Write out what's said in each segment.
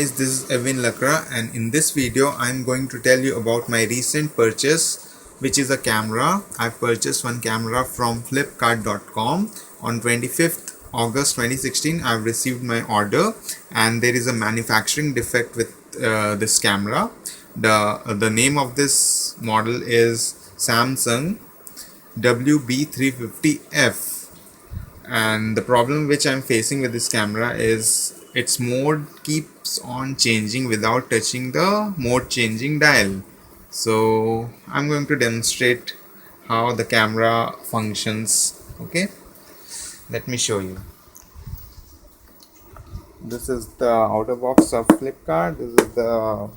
guys, this is Evewin Lakra, and in this video I'm going to tell you about my recent purchase, which is a camera. I purchased one camera from flipkart.com on 25th August 2016. I've received my order and there is a manufacturing defect with this camera. The name of this model is Samsung WB350F. And the problem which I'm facing with this camera is its mode keeps on changing without touching the mode changing dial. So I'm going to demonstrate how the camera functions. Okay, let me show you. This is the outer box of Flipkart. This is the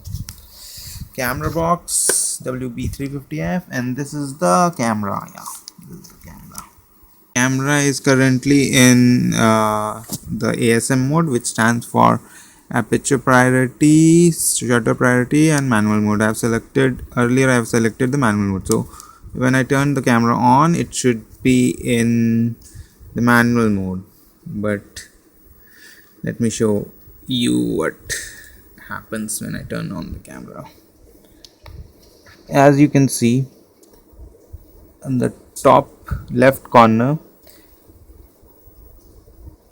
camera box WB350F, and this is the camera. Yeah, this is the camera is currently in the ASM mode, which stands for aperture priority, shutter priority, and manual mode. I have selected the manual mode. So when I turn the camera on, it should be in the manual mode. But let me show you what happens when I turn on the camera. As you can see, on the top left corner,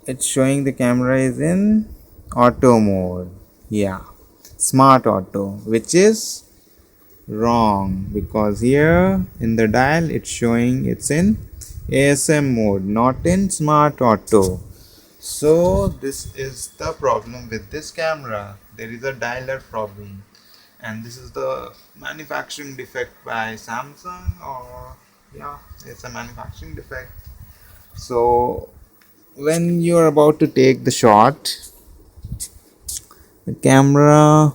it's showing the camera is in auto mode. Yeah, smart auto, which is wrong, because here in the dial it's showing it's in ASM mode, not in smart auto. So this is the problem with this camera. There is a dialer problem, and this is the manufacturing defect by Samsung, or yeah, it's a manufacturing defect. So when you're about to take the shot, the camera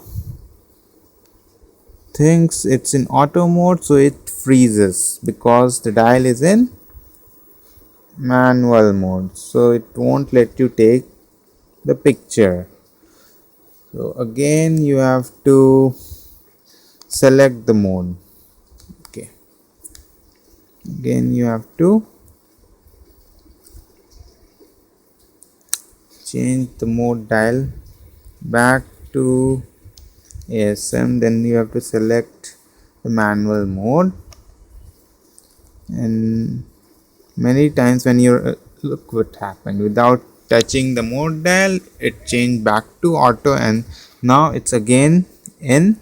thinks it's in auto mode, so it freezes because the dial is in manual mode, so it won't let you take the picture. So again you have to select the mode. Okay, again you have to change the mode dial back to ASM. Then you have to select the manual mode, and many times when you look what happened, without touching the mode dial, it changed back to auto, and now it's again in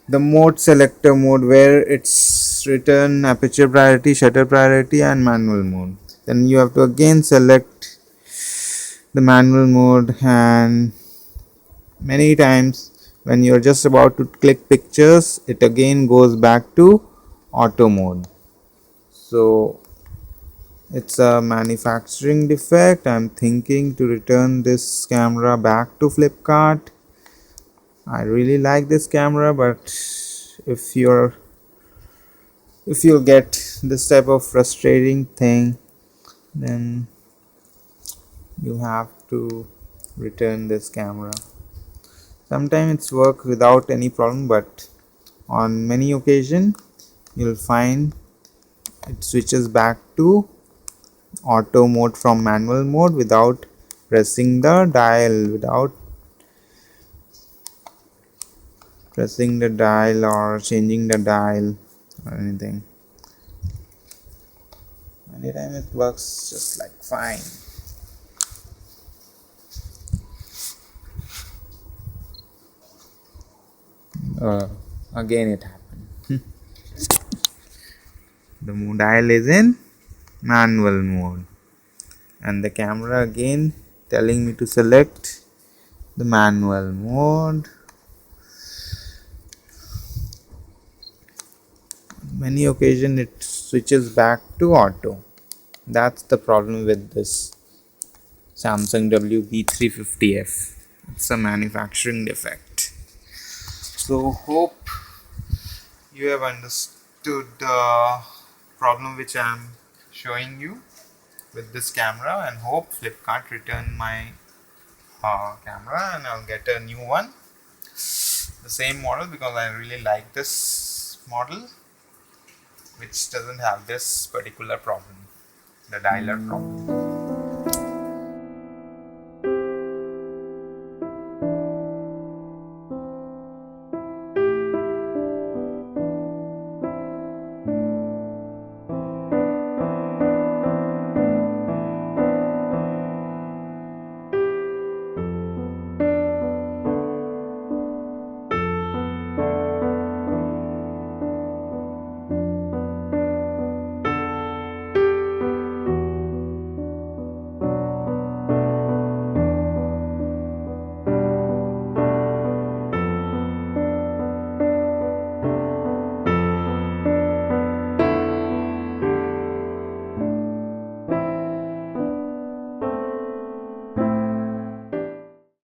the mode selector mode, where it's written aperture priority, shutter priority, and manual mode. Then you have to again select the manual mode, and many times when you're just about to click pictures, it again goes back to auto mode. So it's a manufacturing defect. I'm thinking to return this camera back to Flipkart. I really like this camera, but if you'll get this type of frustrating thing, then you have to return this camera. Sometimes it's work without any problem, but on many occasions you'll find it switches back to auto mode from manual mode without pressing the dial, or changing the dial or anything. Many times it works just like fine. Again it happened. The dial is in manual mode, and the camera again telling me to select the manual mode. Many occasions it switches back to auto. That's the problem with this Samsung WB350F. It's a manufacturing defect. So hope you have understood the problem which I am showing you with this camera, and hope Flipkart return my camera and I'll get a new one, the same model, because I really like this model, which doesn't have this particular problem, the dialer problem.